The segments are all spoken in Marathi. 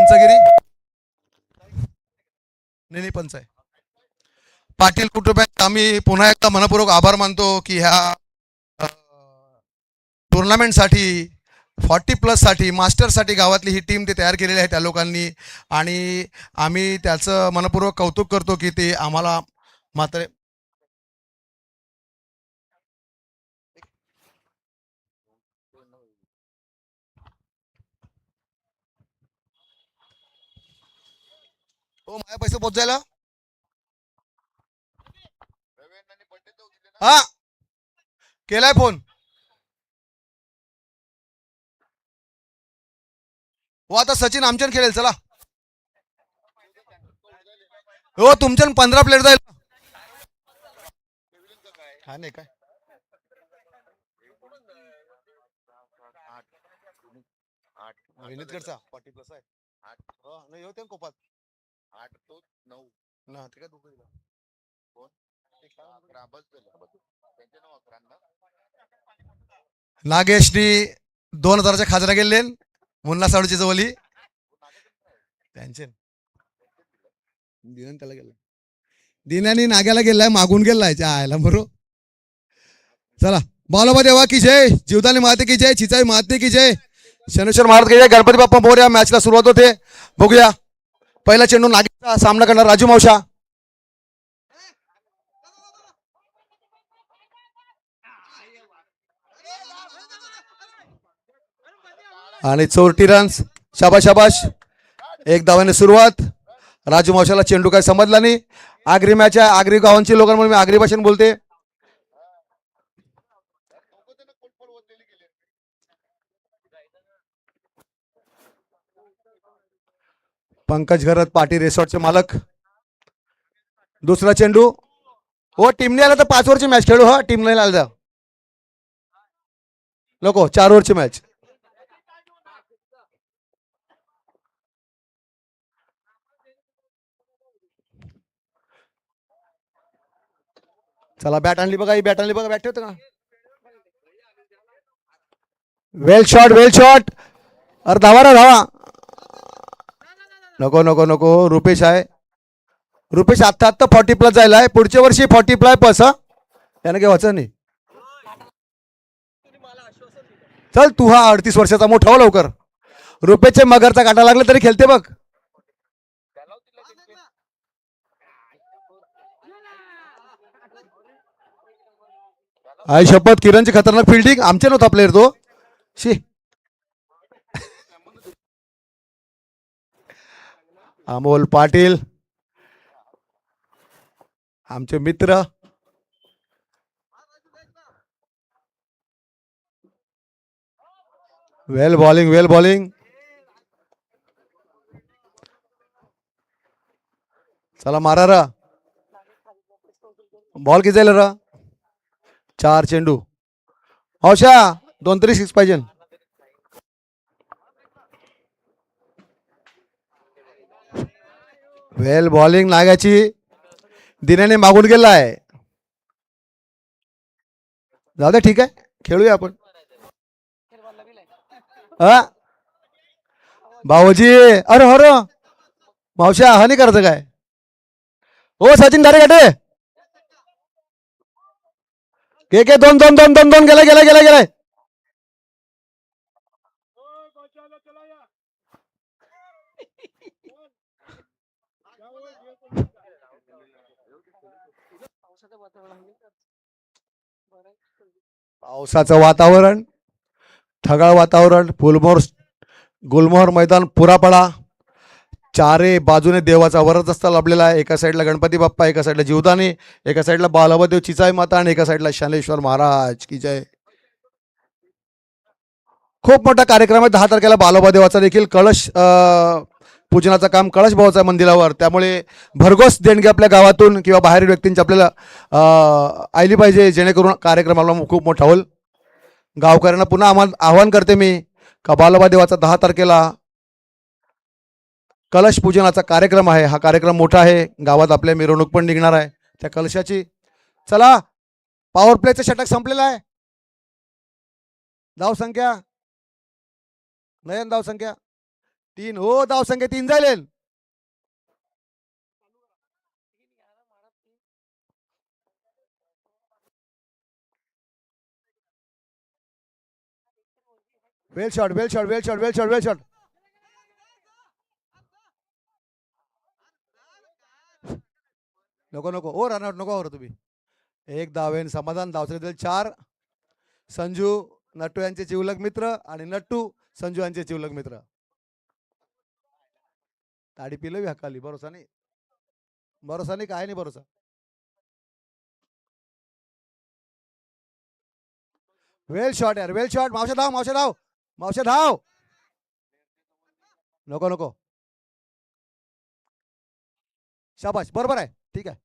पंचगिरी नेनी पंच आहे. पाटील कुटुंबात आम्ही पुन्हा एकदा मनपूर्वक आभार मानतो की ह्या टुर्नामेंटसाठी 40+ साठी मास्टरसाठी गावातली ही टीम ते तयार केलेली आहे त्या लोकांनी, आणि आम्ही त्याचं मनपूर्वक कौतुक करतो की ते आम्हाला मात्र हो माझ्या पैसे पोहोचायला हा केलाय फोन. हो आता सचिन आमच्यान खेळेल चला. हो तुमच्यान 15 प्लेट जाईल. हा नाही काय विनीतकडचा 40+ आहे. हो नाही होते ना कोपात 8 तो 9 ना ते काय दुसरं दिलं. कोण ते काय राबस दिलं त्यांचे नाव 11 नागेशनी 2000च्या खाजरा गेले मुन्ना साडूची जवळी त्यांचे दिनाने त्याला गेला. दिनाने नाग्याला गेलाय मागून गेलाय आयला बरो. चला बालोबा देवा की जय, जीवदानी माते की जय, चिचाई माते की जय, शनेश्वर महाराज की जय. गणपती बाप्पा मोरया. मॅचला सुरुवात होते. बघूया पहिला चेंडू नागेशचा सामना करणार राजू मावशा. आणि 34 रन्स. शाबाश शाबाश. एक धावाने सुरुवात. राजू मावशाला चेंडू काय समजला नाही. आगरी मॅच आहे, आगरी गावांची लोकांमुळे मी आगरी भाषेत बोलते. पंकज घरत पाटी रिसॉर्टचे मालक. दुसरा चेंडू. हो टीमने आला तर 5 ओव्हरची मॅच खेळू. हा टीम नाही आला नको 4 ओव्हरची मॅच. चला बॅट आणली बघा, ही बॅट आणली बघा. बॅट ठेवतो का. वेल शॉट वेल शॉट. अरे धावा रे धावा. नको नको नको. रुपेश आहे. रुपेश आत्ता 40+ जायला आहे. पुढच्या वर्षी 40+ हा त्याने काही वाचन नाही. चल तू हा 38 वर्षाचा मोठा हो लवकर. रुपेशचे मगरचा काटा लागला तरी खेळते बघ. आई शपथ किरणची खतरनाक फिल्डिंग. आमचे नव्हता प्लेअर तो. शी अमोल पाटील आमचे मित्र. वेल बॉलिंग वेल बॉलिंग. चला मारा रा. बॉल किती जाईल रा. 4 चेंडू. औषा 2 तरी 6 पाहिजे. वेल बॉलिंग नागाची. दिनाने मागून गेलाय. जाऊ दे ठीक आहे खेळूया आपण. हा भाऊजी. अरे हो रो मावशा हा नाही करायचं काय. हो सचिन धारे गाठे के 2 गेला गेला गेला गेलाय. पावसाचं वातावरण, ढगाळ वातावरण, गुलमोहर मैदान पुरा पडा. चारे बाजूने देवाचा वरदहस्त लाभलेला आहे. एका साईडला गणपती बाप्पा, एका साईडला जीवदानी, एका साईडला बालवदेव चिचाई माता आणि एका साईडला शनेश्वर महाराज की जय. खूप मोठा कार्यक्रम आहे. 10 तारखेला बालोबा देवाचा देखील कळश पूजनाचं काम कळश भावाचं मंदिरावर. त्यामुळे भरघोस देणगी आपल्या गावातून किंवा बाहेरील व्यक्तींची आपल्याला आयली पाहिजे, जेणेकरून कार्यक्रमाला खूप मोठा होईल. गावकऱ्यांना पुन्हा आवाहन करते मी का बालोबा देवाचा 10 तारखेला कलश पूजनाचा कार्यक्रम आहे. हा कार्यक्रम मोठा आहे. गावात आपल्या मिरवणूक पण निघणार आहे त्या कलशाची. चला पॉवर प्लेचं षटक संपलेलं आहे. धाव संख्या नयन धाव संख्या 3 हो, धावसंख्या 3 झाले. वेल शॉट, वेल शॉट, वेल शॉट, वेल शॉट, वेल शॉट. नको नको ओ, रनआउट नको हो तुम्ही. एक धावेन समाधान. धावसंख्या 4. संजू नट्टू यांचे जिवलग मित्र आणि नट्टू संजू यांचे जिवलग मित्र. ताडी पिलो हकाली, भरोसा नाही. भरोसा नाही, काय नाही भरोसा. वेल शॉट यार, वेल शॉट. मावशा धाव, मावशा धाव, मावशा धाव. नको नको. शाबाश, बरोबर आहे, ठीक आहे.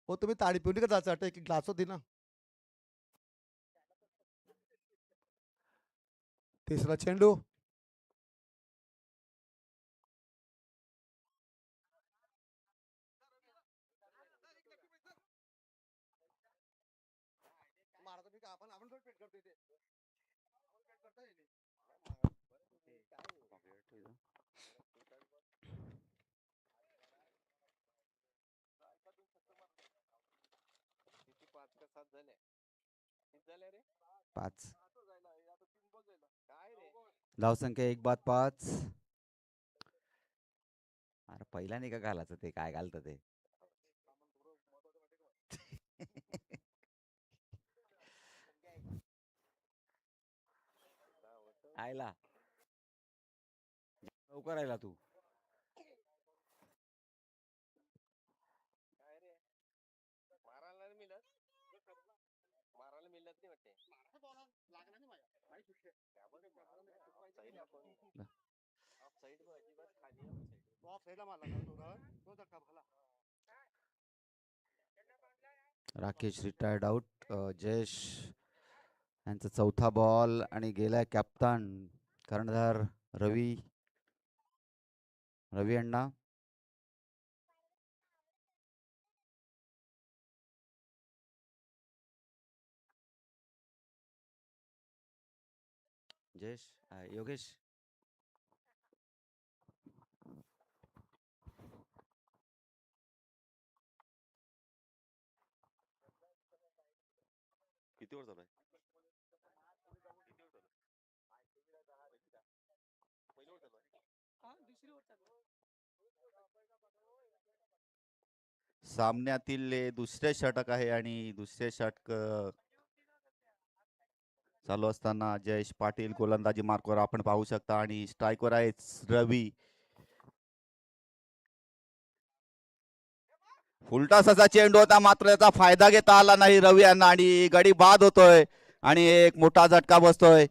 हो, तुम्ही ताडी पिऊन का जायचं? एक ग्लास होती ना. तिसरा चेंडू. पाच. धावसंख्या 1 बाद 5. अरे पहिला नाही का घालायचं, ते काय घालतं ते. आयला लवकर आयला तू. Rakesh retired out. जयेश यांचा चौथा बॉल आणि गेलाय कॅप्टन कर्णधार रवी. रवी अण्णा. जयेश योगेश. किती वर झालाय? सामन्यातील हे दुसरे षटक आहे आणि दुसरे षटक चालू असताना जयेश पाटील गोलंदाजी मार्कवर आपण पाहू शकता आणि स्ट्राईकवर आहे रवी. फुलटासाचा चेंडू होता, मात्र याचा फायदा घेता आला नाही रवी यांना आणि गडी बाद होतोय आणि एक मोठा झटका बसतोय.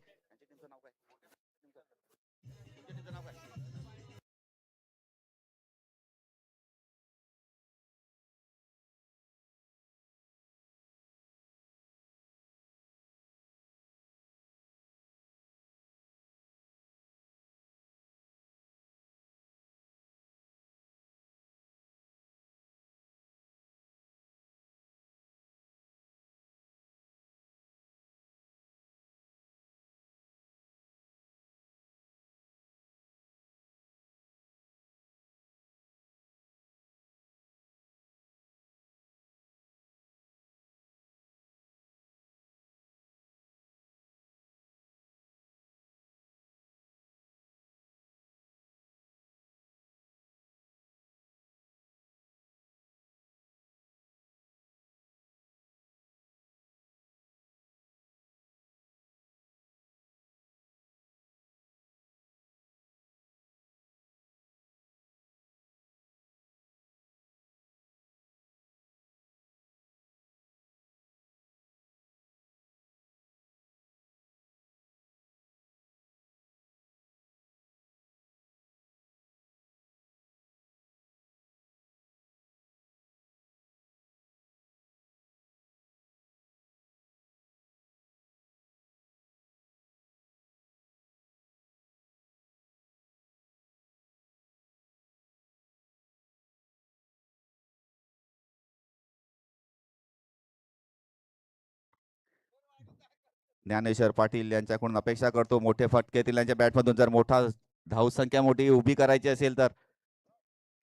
ज्ञानेश्वर पाटील यांच्याकडून अपेक्षा करतो मोठे फटके येतील यांच्या बॅटमधून जर मोठा धावसंख्या मोठी उभी करायची असेल तर.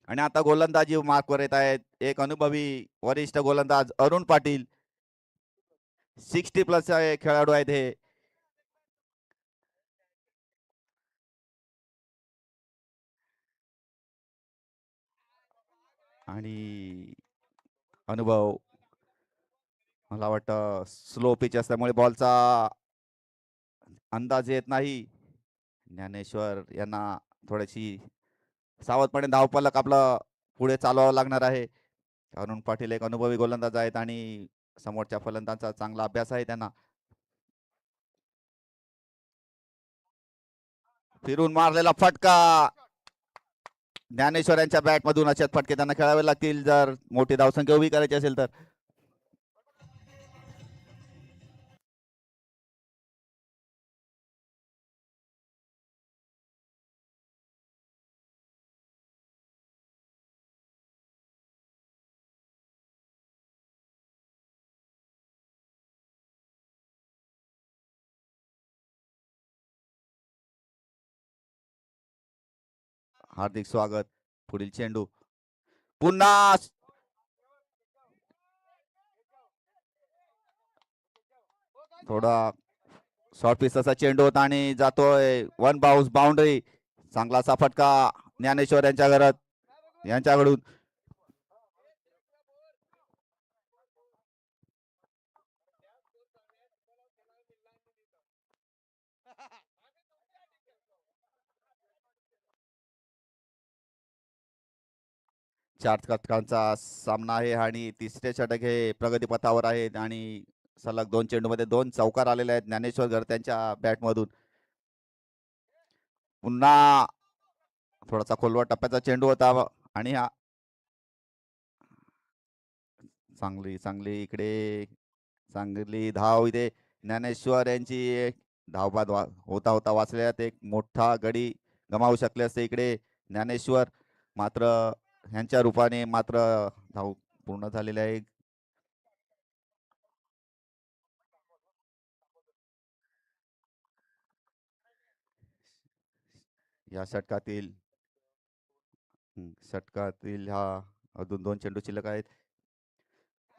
आणि आता गोलंदाजी मार्कवर येत आहेत एक अनुभवी वरिष्ठ गोलंदाज अरुण पाटील. 60+ खेळाडू आहेत हे. आणि अनुभव मला वाटतं स्लो पिच असल्यामुळे बॉलचा अंदाज येत नाही. ज्ञानेश्वर यांना थोडीशी सावधपणे धावफलक आपलं पुढे चालवावं लागणार आहे. अरुण पाटील एक अनुभवी गोलंदाज आहेत आणि समोरच्या फलंदाजांचा चांगला अभ्यास आहे त्यांना. फिरून मारलेला फटका ज्ञानेश्वर यांच्या बॅट मधून अशाच फटके त्यांना खेळावे लागतील जर मोठी धावसंख्या उभी करायची असेल तर. हार्दिक स्वागत. पुढील चेंडू पुन्हा थोडा शॉर्ट पिच असा चेंडू होता आणि जातोय वन बाउन्स बाउंड्री. चांगला असा फटका ज्ञानेश्वर यांच्याकडून. चार षटकांचा सामना आहे आणि तिसरे षटक हे प्रगतीपथावर आहेत आणि सलग 2 चेंडूमध्ये 2 चौकार आलेले आहेत ज्ञानेश्वर त्यांच्या बॅटमधून. पुन्हा थोडासा खोलवर टप्प्याचा चेंडू होता आणि हा चांगली इकडे चांगली धाव इथे ज्ञानेश्वर यांची धावबाद होता होता वाचल्यात एक मोठा गडी गमावू शकले असते इकडे ज्ञानेश्वर. मात्र ह्यांच्या रूपाने मात्र धाव पूर्ण झालेली आहे. या षटकातील हा अजून 2 चेंडू शिल्लक आहेत.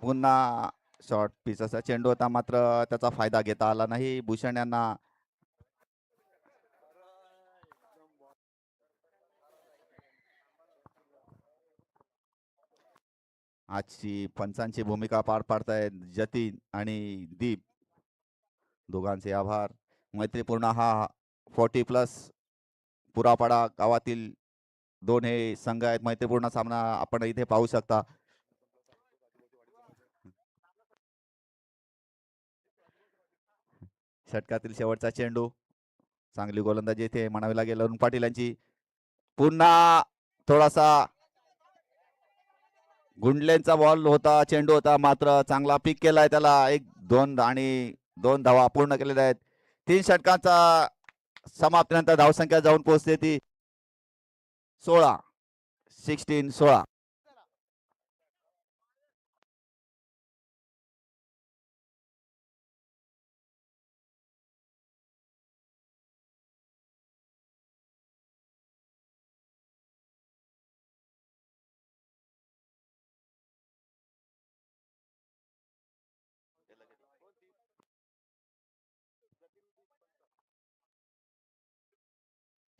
पुन्हा शॉर्ट पिचचा चेंडू होता मात्र त्याचा फायदा घेता आला नाही भूषण यांना. आजची पंचांची भूमिका पार पाडतायत जतीन आणि दीप. दोघांचे आभार. मैत्रीपूर्ण हा 40+ पुरापाडा गावातील 2 हे संघ आहेत. मैत्रीपूर्ण सामना आपण इथे पाहू शकता. षटकातील शेवटचा चेंडू. चांगली गोलंदाजी इथे म्हणावी लागेल अरुण पाटील यांची. पुन्हा थोडासा गुंडलेंचा बॉल होता चेंडू होता मात्र चांगला पिक केलाय त्याला. 2 धावा पूर्ण केलेल्या आहेत. 3 षटकांचा समाप्तीनंतर धावसंख्या जाऊन पोहोचते ती 16.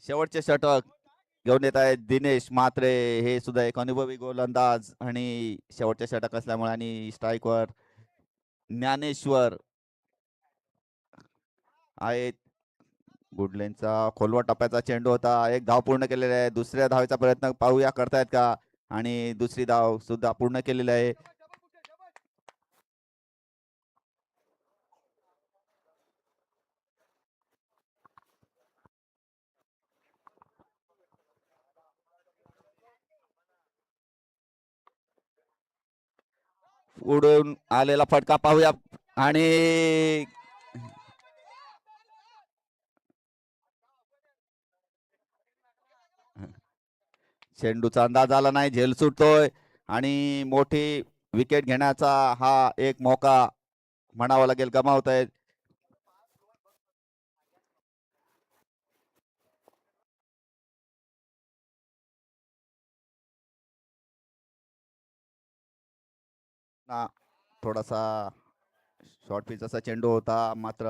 शेवटचे षटक घेऊन येत आहेत दिनेश म्हात्रे. हे सुद्धा एक अनुभवी गोलंदाज आणि शेवटचे षटक असल्यामुळे आणि स्ट्राईकवर ज्ञानेश्वर आहेत. गुडलेनचा खोलवर टप्प्याचा चेंडू होता. एक धाव पूर्ण केलेला आहे. दुसऱ्या धावेचा प्रयत्न पाहूया करतायत का आणि दुसरी धाव सुद्धा पूर्ण केलेली आहे. उडून आलेला फटका पाहूया आणि चेंडूचा अंदाज आला नाही. झेल सुटतोय आणि मोठी विकेट घेण्याचा हा एक मौका म्हणावा लागेल गमावत आहेत. ना थोडासा शॉर्ट पिच असा चेंडू होता, मात्र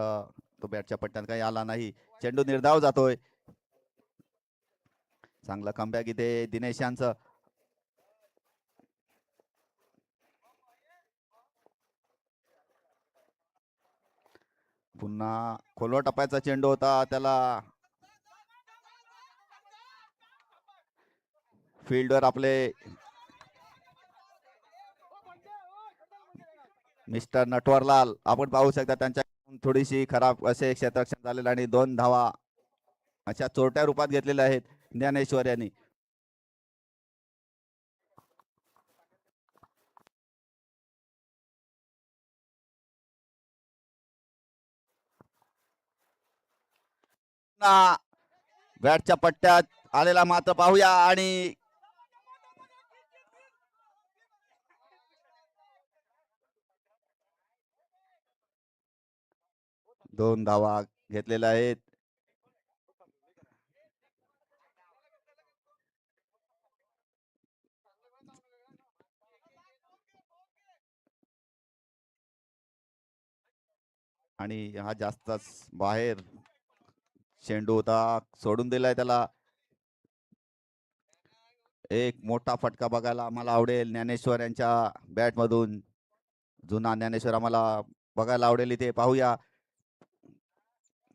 तो बॅटच्या पट्ट्यात काही आला नाही. चेंडू निर्धाव जातोय. चांगला कमबॅक इथे दिनेश यांचं. पुन्हा खोलवर टप्प्याचा चेंडू होता, त्याला फील्डवर आपले मिस्टर नटवरलाल आपण पाहू शकता, त्यांच्या थोडीशी खराब असे क्षेत्ररक्षण झालेलं आणि 2 धावा अशा चोरट्या रूपात घेतलेल्या आहेत ज्ञानेश्वर यांनी. बॅटच्या पट्ट्यात आलेला मात्र पाहूया आणि दोन धावा घेतलेल्या आहेत. आणि हा जास्तच बाहेर चेंडू होता, सोडून दिलाय त्याला. एक मोठा फटका बघायला आम्हाला आवडेल ज्ञानेश्वर यांच्या बॅट मधून. जुना ज्ञानेश्वर आम्हाला बघायला आवडेल, इथे पाहूया.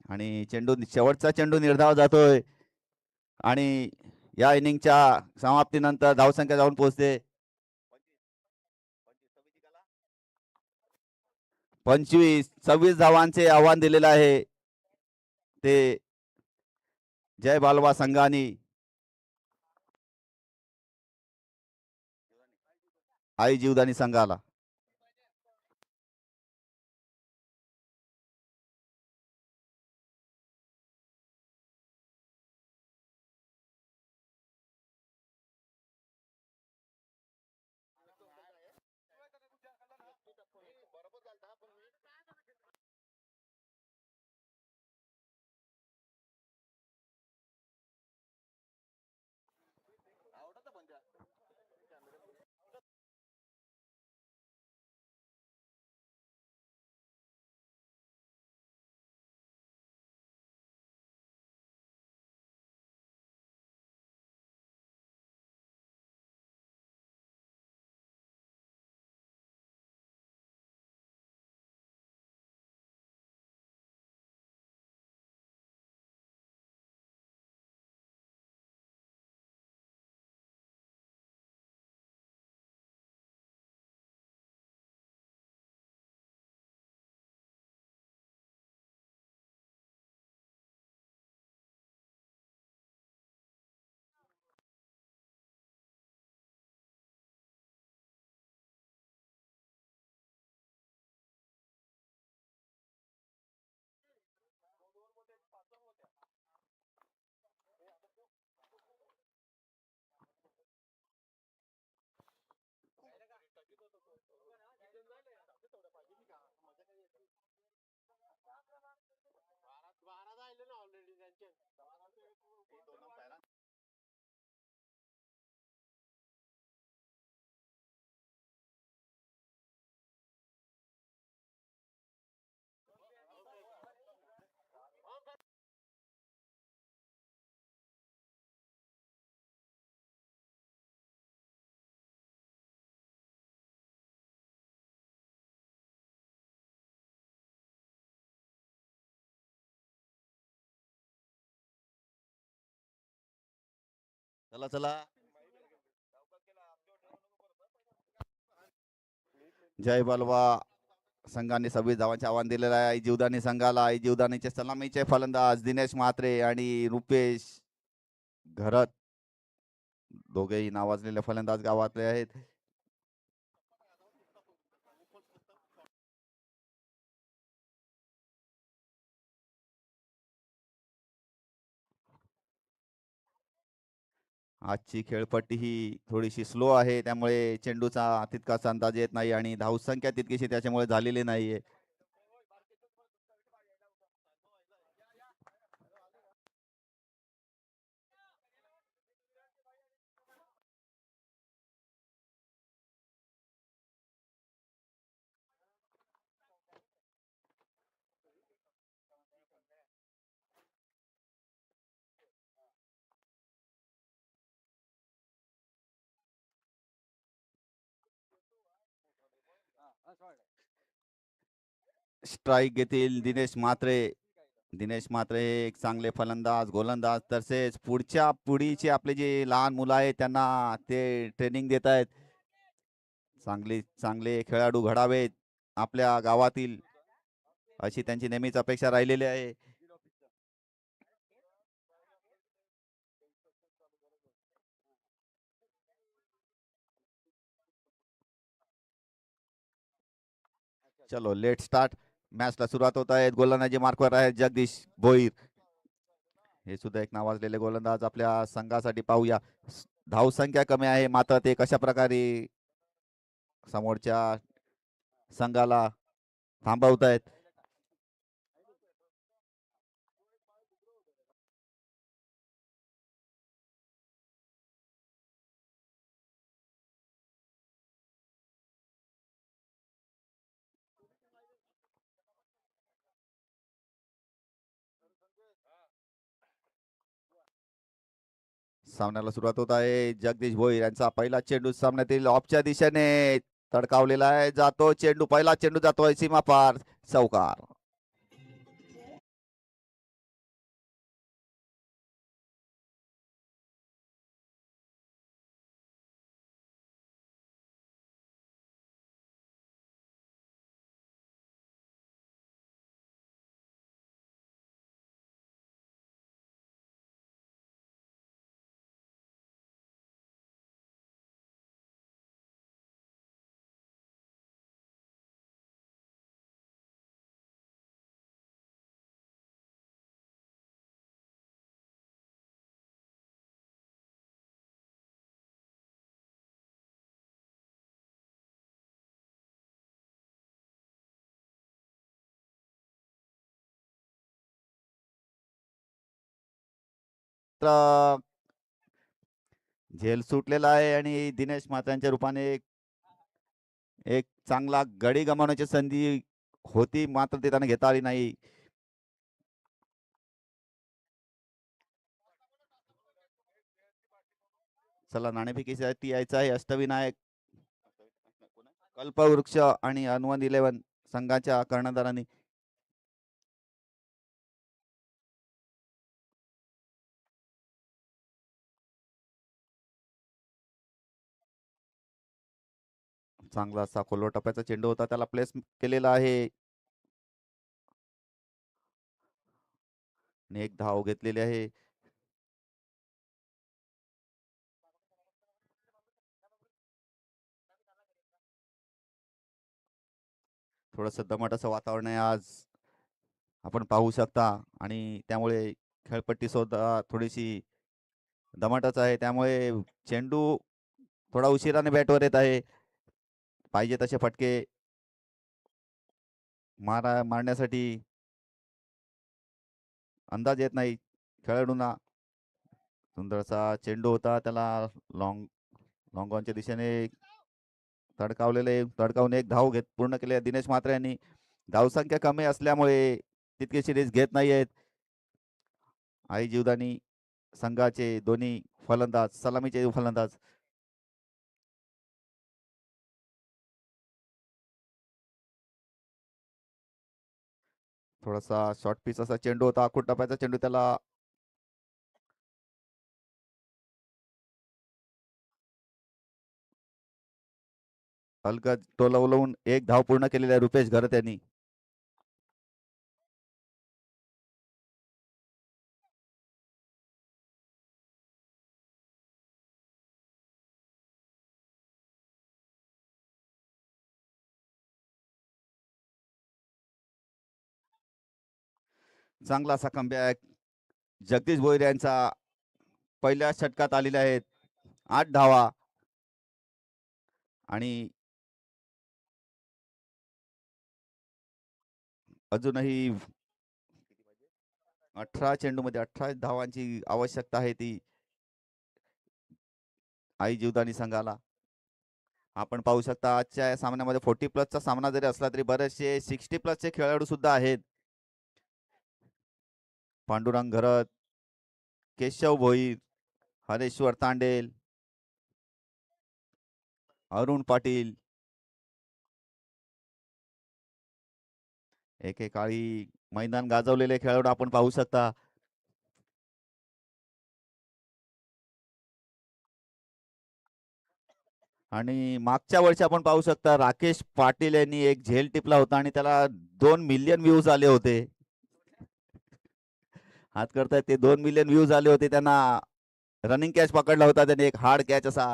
आणि चेंडू शेवटचा चेंडू निर्धाव जातोय आणि या इनिंगच्या समाप्तीनंतर धावसंख्या जाऊन पोहोचते 25-26 धावांचे आव्हान दिलेलं आहे ते जय बालवा संघाने आई जीवदानी संघाला. चला चला, जय बालवा संघाने 26 धावांचे आव्हान दिलेलं आहे आई जीवदानी संघाला. आई जीवदानीचे सलामीचे फलंदाज दिनेश म्हात्रे आणि रुपेश घरत, दोघेही नावाजलेले फलंदाज गावातले आहेत. आजची खेळपट्टी ही थोडीशी स्लो आहे, त्यामुळे चेंडूचा तितकासा अंदाज येत नाही आणि धावसंख्या तितकीशी त्याच्यामुळे झालेली नाहीये. स्ट्राईक घेतील दिनेश म्हात्रे एक चांगले फलंदाज गोलंदाज तसेच पुढच्या पिढीचे आपले जे लहान मुलं आहेत त्यांना ते ट्रेनिंग देत आहेत. चांगले खेळाडू घडावेत आपल्या गावातील अशी त्यांची नेहमीच अपेक्षा राहिलेली आहे. चलो लेट स्टार्ट. मॅचला सुरुवात होत आहे. गोलंदाजी मार्कवर आहे जगदीश भोईर. हे सुद्धा एक नावाजलेले गोलंदाज आपल्या संघासाठी पाहूया. धावसंख्या कमी आहे मात्र ते कशा प्रकारे समोरच्या संघाला थांबवत आहेत. सामन्याला सुरुवात होत आहे. जगदीश भोईर यांचा पहिला चेंडू सामन्यातील ऑफच्या दिशेने तडकावलेला आहे. जातो चेंडू, पहिला चेंडू जातोय सीमा पार, चौकार. तर झेल सुटलेला आहे आणि दिनेश म्हात्रेंच्या रूपाने एक चांगला गडी गमावण्याची संधी होती मात्र ते त्याने घेता आली नाही. चला नाणेफेकीसाठी यायचं आहे. अष्टविनायक कल्पवृक्ष आणि अनवन 11 संघाच्या कर्णधारांनी चांगला असा खोलवर टप्प्याचा चेंडू होता, त्याला प्लेस केलेला आहे आणि एक धाव घेतलेली आहे. थोडस दमट असं वातावरण आहे आज, आपण पाहू शकता आणि त्यामुळे खेळपट्टी सुद्धा थोडीशी दमटच आहे. त्यामुळे चेंडू थोडा उशिराने बॅटवर येत आहे. पाहिजे तसे फटके मारण्यासाठी अंदाज येत नाही खेळाडूंना. सुंदरसा चेंडू होता, त्याला लॉंग लॉंग ऑनच्या दिशेने तडकावून एक धाव पूर्ण केले दिनेश म्हात्रे यांनी. धावसंख्या कमी असल्यामुळे तितके सिरीज घेत नाही आहेत आई जीवदानी संघाचे दोन्ही फलंदाज, सलामीचे फलंदाज. थोडासा शॉर्ट पिच असा चेंडू होता, आखूड टप्प्याचा चेंडू, त्याला अलगद टोलवून एक धाव पूर्ण केलेली आहे रुपेश घरत यांनी. चांगला असा कमबॅक जगदीश भोईर यांचा पहिल्या षटकात आलेले आहेत 8 धावा आणि अजूनही 18 चेंडूमध्ये 18 धावांची आवश्यकता आहे ती आई जीवदानी संघाला. आपण पाहू शकता आजच्या या सामन्यामध्ये 40 प्लसचा सामना जरी असला तरी बरेचसे 60 प्लसचे खेळाडू सुद्धा आहेत. पांडुरंग घरत, केशव भोईर, हरेश्वर तांडेल, अरुण पाटील, एकेकाळी मैदान गाजवलेले खेळाडू आपण पाहू शकता. आणि मागच्या वर्षी आपण पाहू शकता राकेश पाटील यांनी एक झेल टिपला होता आणि त्याला 2 मिलियन व्ह्यूज आले होते. हात करतायत ते 2 मिलियन व्ह्यूज आले होते. त्यांना रनिंग कॅच पकडला होता त्याने, एक हार्ड कॅच असा.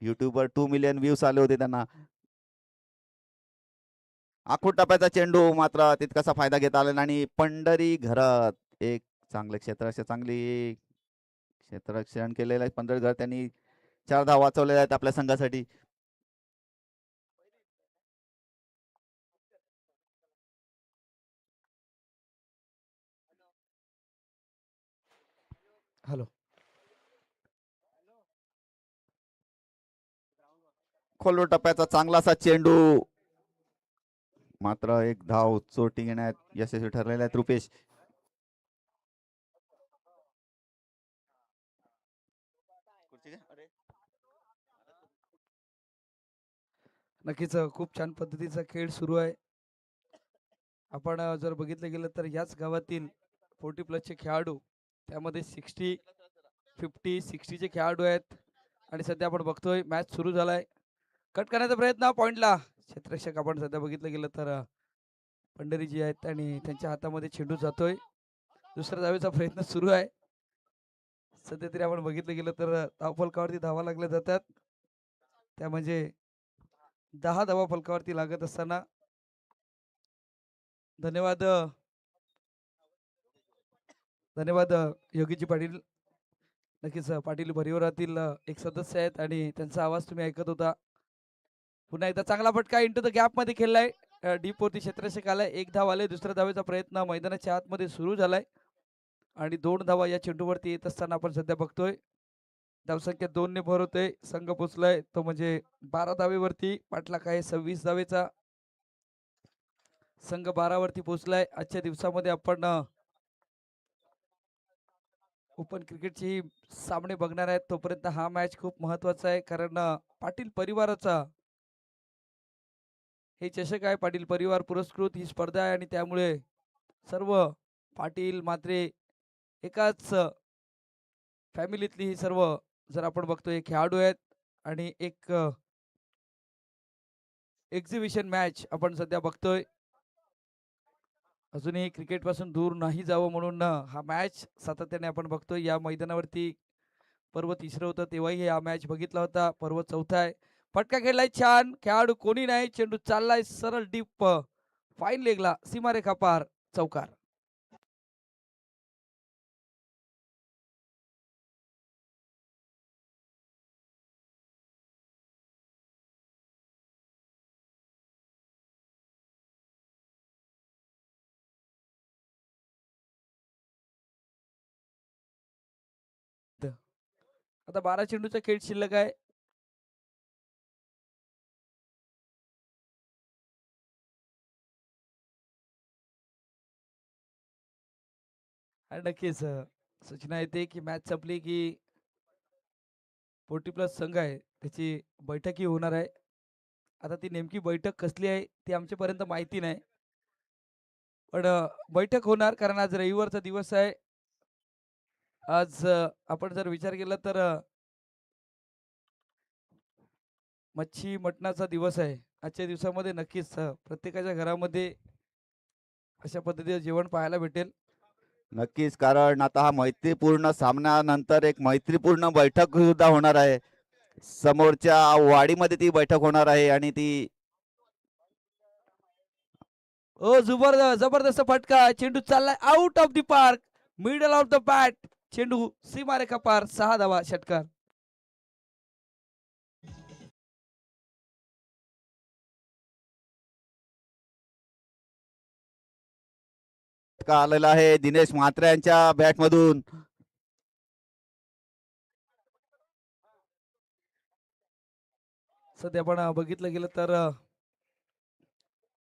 युट्यूबवर 2 मिलियन व्ह्यूज आले होते त्यांना. आखूड टप्प्याचा चेंडू मात्र तितकासा फायदा घेता आला नाही. आणि पंढरी घरात एक चांगलं चांगली क्षेत्ररक्षण केलेलं आहे. पंढरी घरात त्यांनी 4 धावा वाचवलेल्या आहेत आपल्या संघासाठी. हॅलो. खोलवर टप्प्याचा चांगलासा चेंडू मात्र एक धाव चोटी घेण्यात यशस्वी ठरलेले आहेत रुपेश. नक्कीच खूप छान पद्धतीचा खेळ सुरू आहे. आपण जर बघितलं गेलं तर याच गावातील 40+ खेळाडू, त्यामध्ये 60, 50, 60चे खेळाडू आहेत. आणि सध्या आपण बघतोय मॅच सुरू झालाय. कट करण्याचा प्रयत्न पॉइंटला क्षेत्ररक्षक आपण सध्या बघितलं गेलं तर पंढरीजी आहेत आणि त्यांच्या हातामध्ये चेंडू जातोय. दुसऱ्या धावेचा प्रयत्न सुरू आहे. सध्या तरी आपण बघितलं गेलं तर धावफलकावरती धावा लागल्या जातात. त्या म्हणजे 10 धावा फलकावरती लागत असताना धन्यवाद धन्यवाद योगीजी पाटील. नक्कीच पाटील परिवारातील एक सदस्य आहेत आणि त्यांचा आवाज तुम्ही ऐकत होता. पुन्हा एकदा चांगला फटका इंटू द गॅप मध्ये खेळलाय. डीप वरती क्षेत्ररक्षक आलाय. एक धाव आले. दुसऱ्या धावेचा प्रयत्न मैदानाच्या आतमध्ये सुरू झालाय आणि 2 धावा या चेंडूवरती येत असताना आपण सध्या बघतोय. धावसंख्या 2 ने भर होते. संघ पोचलाय तो म्हणजे 12 धावेवरती. पाटला काय 26 धावेचा संघ 12 वरती पोहोचलाय. आजच्या दिवसामध्ये आपण ओपन क्रिकेटचे सामने बघणार आहेत. तोपर्यंत हा मॅच खूप महत्वाचा आहे, कारण पाटील परिवाराचा हे चषक आहे. पाटील परिवार पुरस्कृत ही स्पर्धा आहे आणि त्यामुळे सर्व पाटील मात्रे एकाच फॅमिलीतली ही सर्व जर आपण बघतोय खेळाडू आहेत आणि एक एक्झिबिशन मॅच आपण सध्या बघतोय. अजूनही क्रिकेट पासून दूर नाही जावं म्हणून हा मॅच सातत्याने आपण बघतोय. या मैदानावरती पर्व तिसरं होतं तेव्हाही हा मॅच बघितला होता. पर्व चौथा आहे. फटका खेळलाय छान. खेळाडू कोणी नाही. चेंडू चाललाय सरळ डीप फाईन लेगला सीमारेखा पार चौकार. आता 12 चेंडूचा खेळ शिल्लक आहे. आणि नक्कीच सूचना येते की मॅच संपली की 40+ संघ आहे त्याची बैठकही होणार आहे. आता ती नेमकी बैठक कसली आहे ती आमच्यापर्यंत माहिती नाही, पण बैठक होणार कारण आज रविवारचा दिवस आहे. आज आपण जर विचार केला तर मच्छी मटणाचा दिवस आहे. आजच्या दिवसामध्ये नक्कीच प्रत्येकाच्या घरामध्ये अशा पद्धतीचं जेवण पाहायला भेटेल. नक्कीच, कारण आता हा मैत्रीपूर्ण सामन्यानंतर एक मैत्रीपूर्ण बैठक सुद्धा होणार आहे. समोरच्या वाडीमध्ये ती बैठक होणार आहे आणि ती ओ जबरदस्त फटका. चेंडू चाललाय out of the park. Middle of the bat. चेंडू सीमारेखा पार. 6 धावा षटकार. फटका आलेला आहे दिनेश म्हात्रे यांच्या बॅट मधून. सध्या आपण बघितलं गेलं तर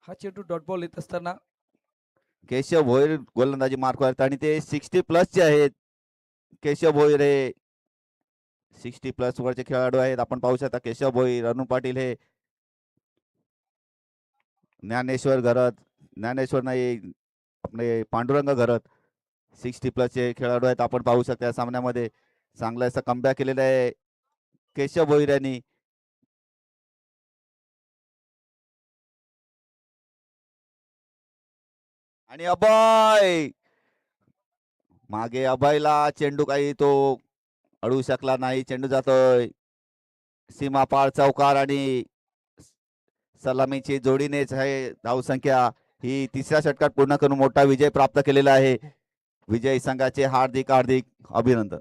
हा चेंडू डॉट बॉल येत असताना केशव भोईर गोलंदाजी मार्कवर आणि ते 60+ चे आहेत. केशव भोईर हे 60+ वरचे खेळाडू आहेत. आपण पाहू शकता केशव भोईर, अनु पाटील हे ज्ञानेश्वर घरत ज्ञानेश्वर नाही आपले पांडुरंग घरत 60+ खेळाडू आहेत. आपण पाहू शकता या सामन्यामध्ये चांगला असा कमबॅक केलेला आहे केशव भोईर यांनी. आणि अभय मागे, अभयला चेंडू काही तो अडवू शकला नाही. चेंडू जातोय सीमा पार चौकार आणि सलामीची जोडीनेच आहे धावसंख्या ही तिसऱ्या षटकात पूर्ण करून मोठा विजय प्राप्त केलेला आहे. विजयी संघाचे हार्दिक हार्दिक अभिनंदन.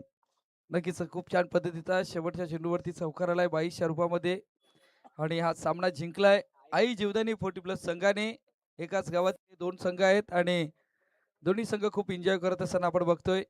नक्कीच खूप छान पद्धतीचा शेवटच्या चेंडूवरती चौकार आलाय 22 रूपामध्ये आणि हा सामना जिंकलाय आई जीवदानी 40+ संघाने. एकाच गावात दोन संघ आहेत आणि दोन्ही संघ खूप एन्जॉय करत असताना आपण बघतोय.